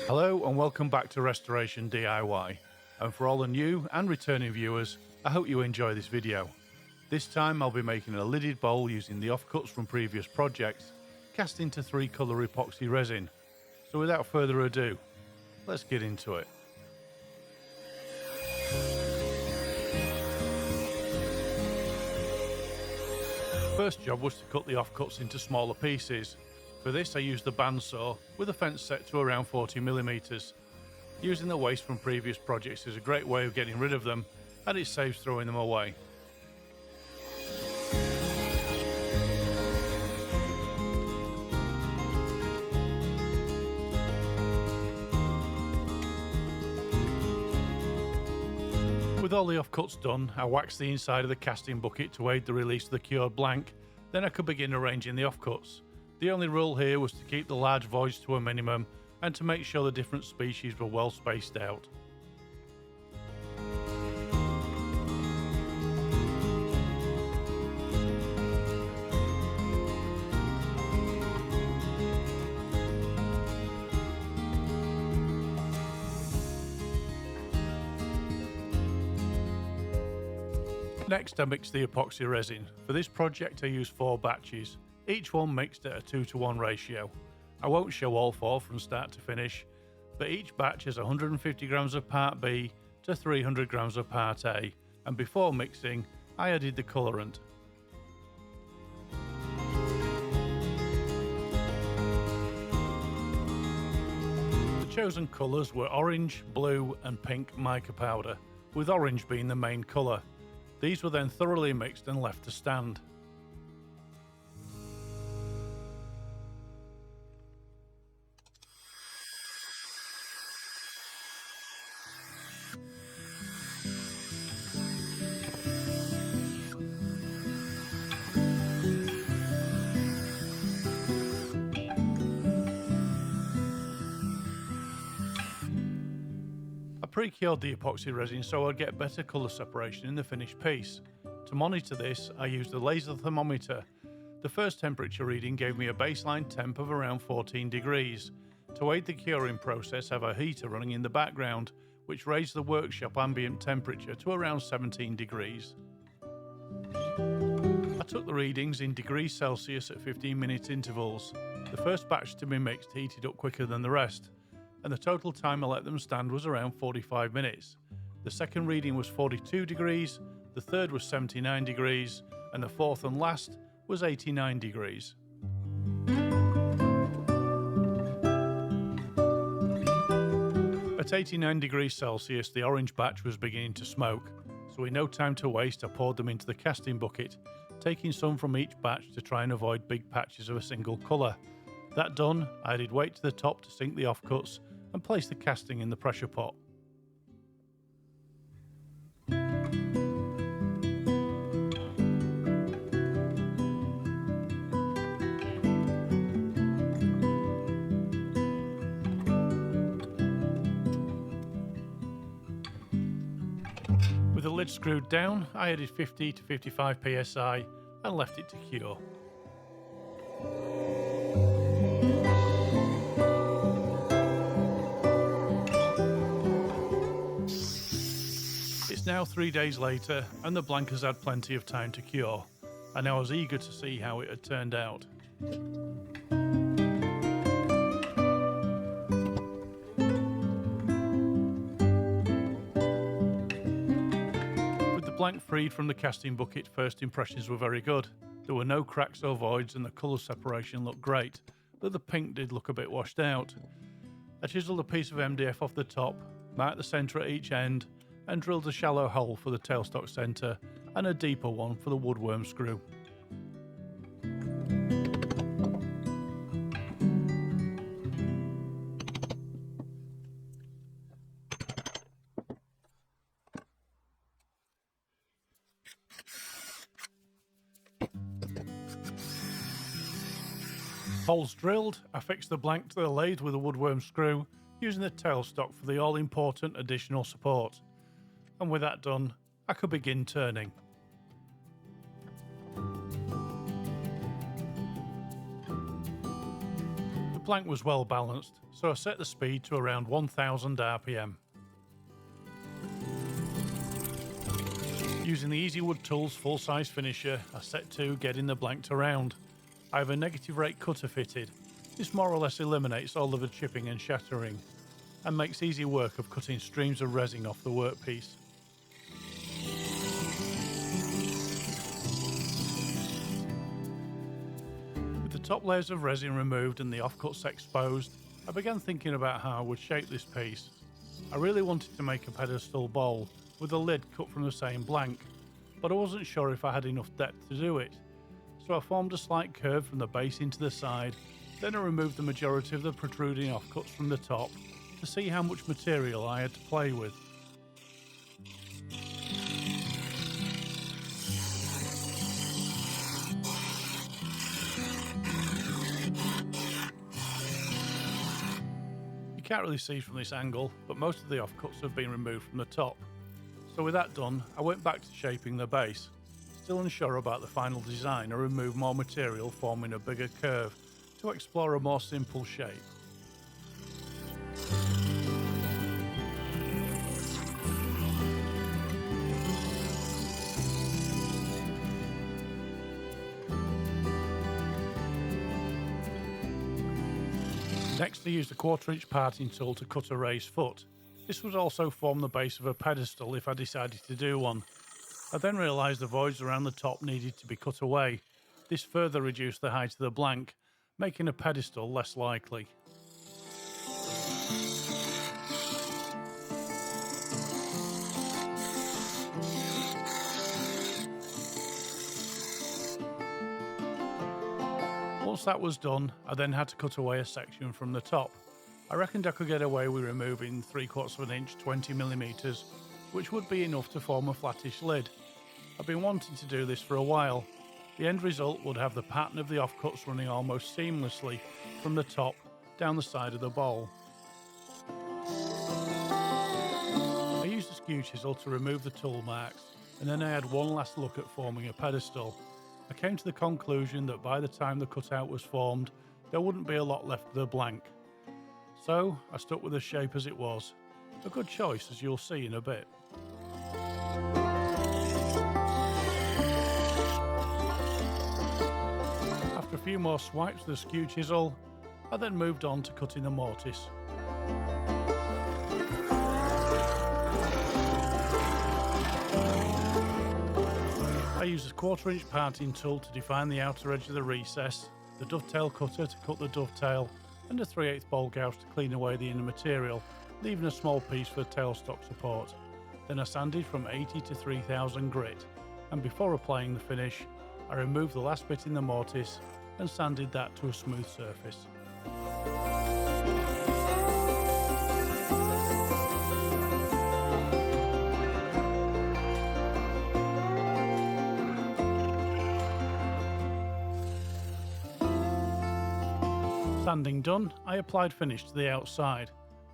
Hello and welcome back to Restoration DIY, and for all the new and returning viewers, I hope you enjoy this video. This time I'll be making a lidded bowl using the offcuts from previous projects, cast into 3 colour epoxy resin. So without further ado, let's get into it. First job was to cut the offcuts into smaller pieces. For this I used the bandsaw with a fence set to around 40mm. Using the waste from previous projects is a great way of getting rid of them, and it saves throwing them away. With all the offcuts done, I waxed the inside of the casting bucket to aid the release of the cured blank, then I could begin arranging the offcuts. The only rule here was to keep the large voids to a minimum and to make sure the different species were well spaced out. Next I mixed the epoxy resin. For this project I used 4 batches, each one mixed at a 2:1 ratio. I won't show all 4 from start to finish, but each batch has 150 grams of part B to 300 grams of part A, and before mixing I added the colourant. The chosen colours were orange, blue and pink mica powder, with orange being the main colour. These were then thoroughly mixed and left to stand. I pre-cured the epoxy resin so I'd get better colour separation in the finished piece. To monitor this, I used a laser thermometer. The first temperature reading gave me a baseline temp of around 14 degrees. To aid the curing process, I have a heater running in the background, which raised the workshop ambient temperature to around 17 degrees. I took the readings in degrees Celsius at 15-minute intervals. The first batch to be mixed heated up quicker than the rest, and the total time I let them stand was around 45 minutes. The second reading was 42 degrees, the third was 79 degrees, and the fourth and last was 89 degrees. At 89 degrees Celsius, the orange batch was beginning to smoke, so with no time to waste, I poured them into the casting bucket, taking some from each batch to try and avoid big patches of a single colour. That done, I added weight to the top to sink the offcuts and placed the casting in the pressure pot. With the lid screwed down, I added 50 to 55 psi and left it to cure. It's now 3 days later and the blank has had plenty of time to cure, and I was eager to see how it had turned out. With the blank freed from the casting bucket, first impressions were very good. There were no cracks or voids and the colour separation looked great, but the pink did look a bit washed out. I chiselled a piece of MDF off the top, marked the centre at each end, and drilled a shallow hole for the tailstock centre and a deeper one for the woodworm screw. Holes drilled, I fixed the blank to the lathe with a woodworm screw, using the tailstock for the all-important additional support. And with that done, I could begin turning. The plank was well balanced, so I set the speed to around 1000 RPM. Using the Easy Wood Tools full-size finisher, I set to getting the blank to round. I have a negative rate cutter fitted. This more or less eliminates all of the chipping and shattering, and makes easy work of cutting streams of resin off the workpiece. With the top layers of resin removed and the offcuts exposed, I began thinking about how I would shape this piece. I really wanted to make a pedestal bowl with a lid cut from the same blank, but I wasn't sure if I had enough depth to do it. So I formed a slight curve from the base into the side, then I removed the majority of the protruding offcuts from the top to see how much material I had to play with. You can't really see from this angle, but most of the offcuts have been removed from the top. So with that done, I went back to shaping the base. Still unsure about the final design, I removed more material, forming a bigger curve to explore a more simple shape. Next, I used a 1/4" parting tool to cut a raised foot. This would also form the base of a pedestal if I decided to do one. I then realised the voids around the top needed to be cut away. This further reduced the height of the blank, making a pedestal less likely. Once that was done, I then had to cut away a section from the top. I reckoned I could get away with removing 3/4 inch 20mm, which would be enough to form a flattish lid. I've been wanting to do this for a while. The end result would have the pattern of the offcuts running almost seamlessly from the top down the side of the bowl. I used a skew chisel to remove the tool marks, and then I had one last look at forming a pedestal. I came to the conclusion that by the time the cutout was formed, there wouldn't be a lot left of the blank. So I stuck with the shape as it was. A good choice, as you'll see in a bit. After a few more swipes with the skew chisel, I then moved on to cutting the mortise. I used a 1/4" parting tool to define the outer edge of the recess, the dovetail cutter to cut the dovetail, and a 3/8 bowl gouge to clean away the inner material, leaving a small piece for tailstock support. Then I sanded from 80 to 3000 grit, and before applying the finish, I removed the last bit in the mortise and sanded that to a smooth surface. Sanding done, I applied finish to the outside.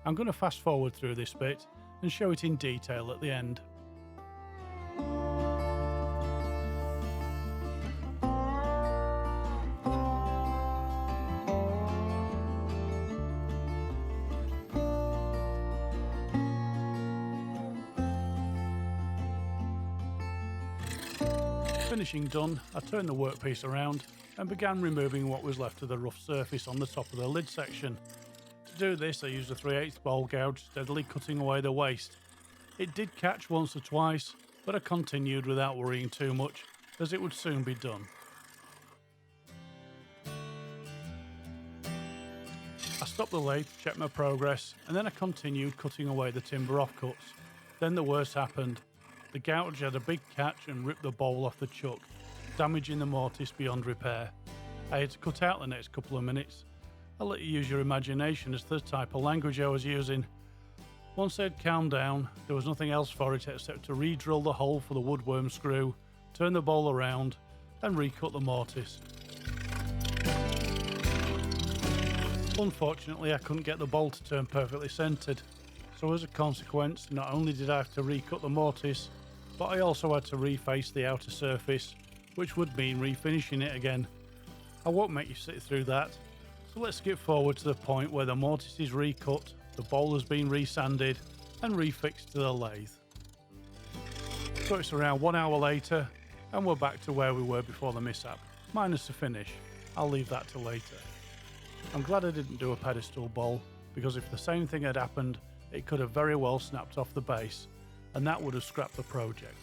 I'm going to fast forward through this bit and show it in detail at the end. Finishing done, I turned the workpiece around and began removing what was left of the rough surface on the top of the lid section. To do this, I used a 3/8 bowl gouge, steadily cutting away the waste. It did catch once or twice, but I continued without worrying too much, as it would soon be done. I stopped the lathe to check my progress, and then I continued cutting away the timber offcuts. Then the worst happened. The gouge had a big catch and ripped the bowl off the chuck, damaging the mortise beyond repair. I had to cut out the next couple of minutes. I'll let you use your imagination as to the type of language I was using. Once I had calmed down, there was nothing else for it except to re-drill the hole for the woodworm screw, turn the bowl around, and recut the mortise. Unfortunately, I couldn't get the bowl to turn perfectly centred, so as a consequence, not only did I have to recut the mortise, but I also had to reface the outer surface, which would mean refinishing it again. I won't make you sit through that, So let's skip forward to the point where the mortise is recut, the bowl has been resanded and refixed to the lathe. So it's around 1 hour later and we're back to where we were before the mishap, minus the finish. I'll leave that till later. I'm glad I didn't do a pedestal bowl, because if the same thing had happened, it could have very well snapped off the base, and that would have scrapped the project.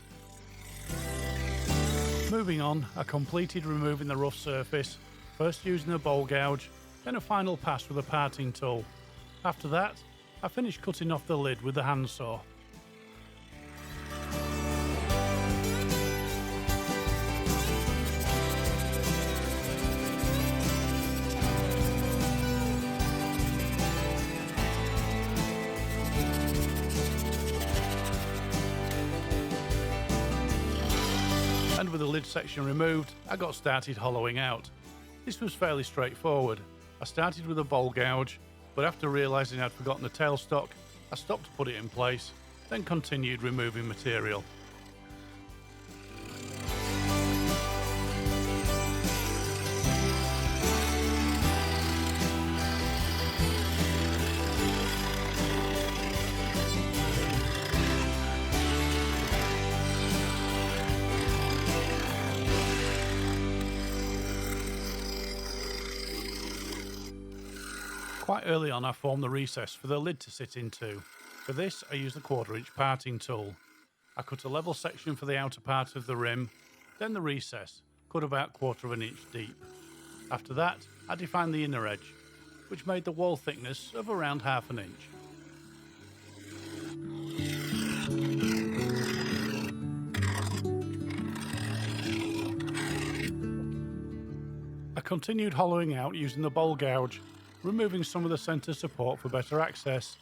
Moving on, I completed removing the rough surface, first using a bowl gouge, then a final pass with a parting tool. After that, I finished cutting off the lid with the handsaw. And with the lid section removed, I got started hollowing out. This was fairly straightforward. I started with a bowl gouge, but after realising I'd forgotten the tailstock, I stopped to put it in place, then continued removing material. Quite early on I formed the recess for the lid to sit into. For this I used a 1/4 inch parting tool. I cut a level section for the outer part of the rim, then the recess, cut about 1/4 inch deep. After that I defined the inner edge, which made the wall thickness of around 1/2 inch. I continued hollowing out using the bowl gouge, removing some of the centre support for better access,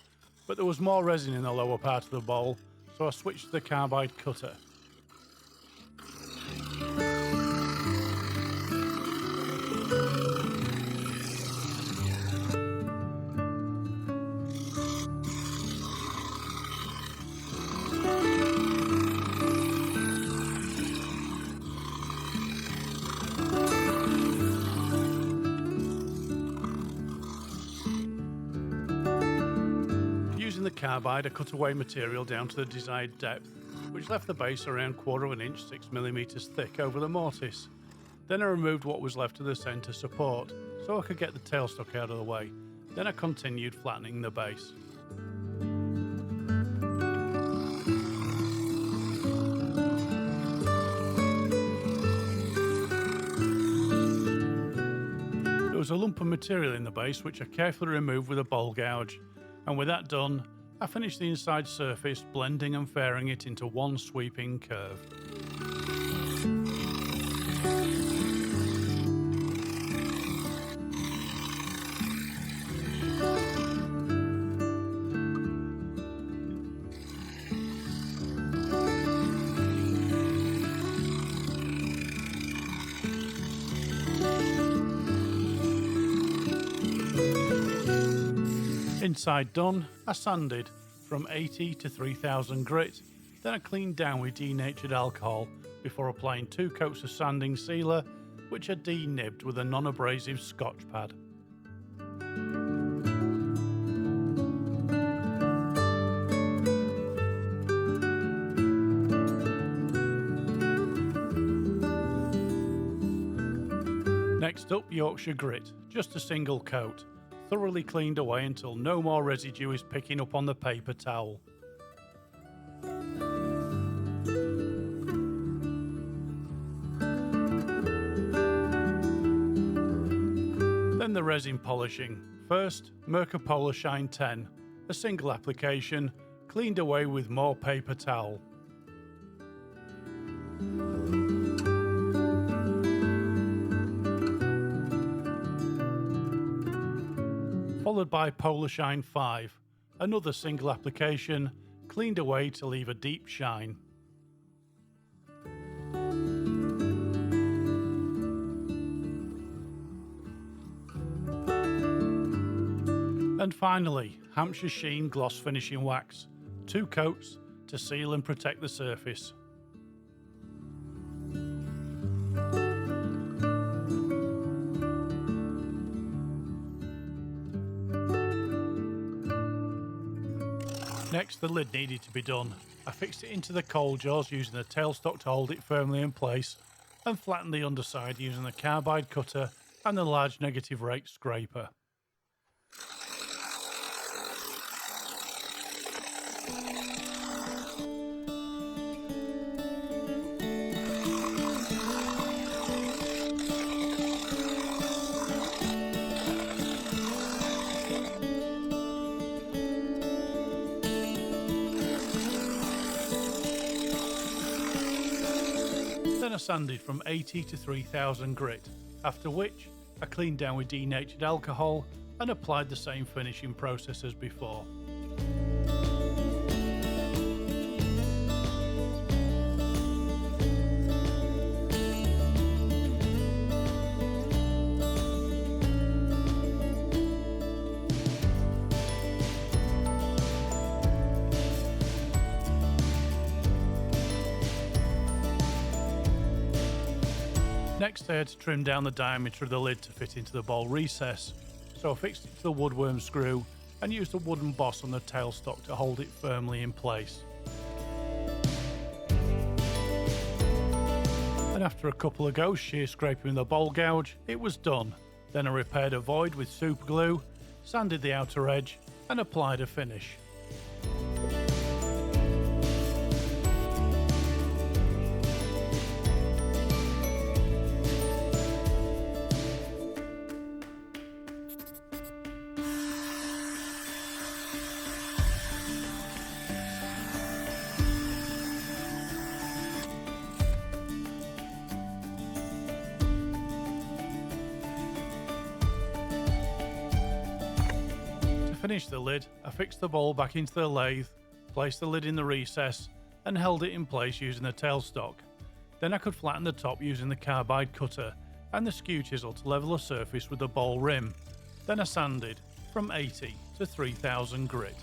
but there was more resin in the lower part of the bowl, so I switched to the carbide cutter. Using the carbide, I cut away material down to the desired depth, which left the base around 1/4 inch 6mm thick over the mortise. Then I removed what was left of the centre support, so I could get the tailstock out of the way. Then I continued flattening the base. There was a lump of material in the base which I carefully removed with a bowl gouge, and with that done, I finished the inside surface, blending and fairing it into one sweeping curve. Inside done, I sanded from 80 to 3000 grit, then I cleaned down with denatured alcohol before applying 2 coats of sanding sealer, which I de-nibbed with a non-abrasive Scotch pad. Next up, Yorkshire grit, just a single coat. Thoroughly cleaned away until no more residue is picking up on the paper towel. Then the resin polishing. First, Mercopolar Shine 10, a single application, cleaned away with more paper towel. Followed by Polar Shine 5, another single application, cleaned away to leave a deep shine. And finally, Hampshire Sheen Gloss Finishing Wax, 2 coats to seal and protect the surface. Next, the lid needed to be done. I fixed it into the coal jaws using the tailstock to hold it firmly in place, and flattened the underside using the carbide cutter and the large negative rake scraper. Then I sanded from 80 to 3000 grit, after which I cleaned down with denatured alcohol and applied the same finishing process as before. Next, I had to trim down the diameter of the lid to fit into the bowl recess, so I fixed it to the woodworm screw and used a wooden boss on the tailstock to hold it firmly in place. And after a couple of goes shear scraping the bowl gouge, it was done. Then I repaired a void with super glue, sanded the outer edge and applied a finish. To finish the lid, I fixed the bowl back into the lathe, placed the lid in the recess and held it in place using the tailstock. Then I could flatten the top using the carbide cutter and the skew chisel to level the surface with the bowl rim. Then I sanded from 80 to 3000 grit.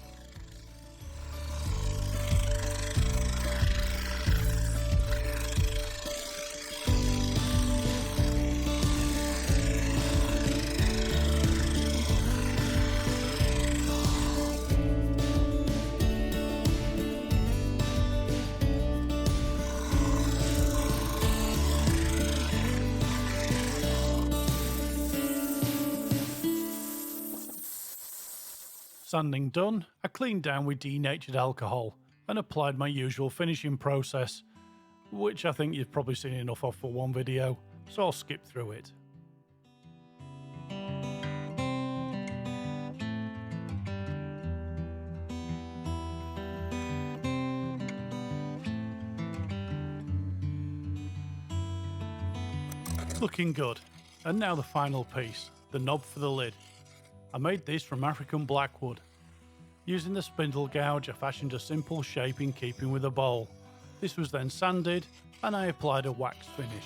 Sanding done, I cleaned down with denatured alcohol and applied my usual finishing process, which I think you've probably seen enough of for one video, so I'll skip through it. Looking good. And now the final piece, the knob for the lid. I made this from African blackwood. Using the spindle gouge, I fashioned a simple shape in keeping with the bowl. This was then sanded and I applied a wax finish.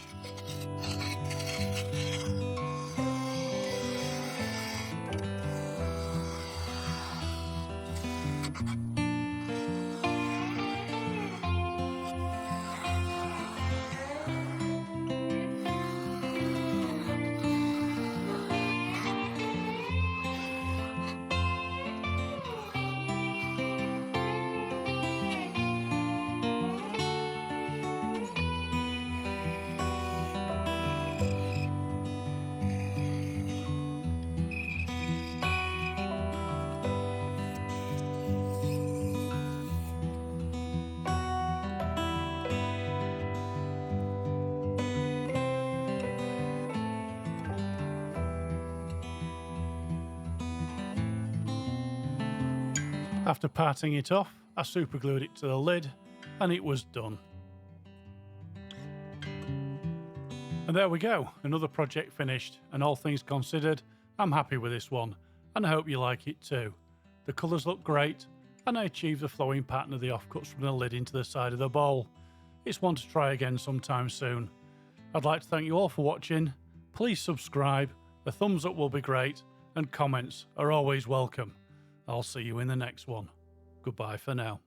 After parting it off, I superglued it to the lid and it was done. And there we go, another project finished, and all things considered, I'm happy with this one and I hope you like it too. The colours look great and I achieved the flowing pattern of the offcuts from the lid into the side of the bowl. It's one to try again sometime soon. I'd like to thank you all for watching. Please subscribe, a thumbs up will be great, and comments are always welcome. I'll see you in the next one. Goodbye for now.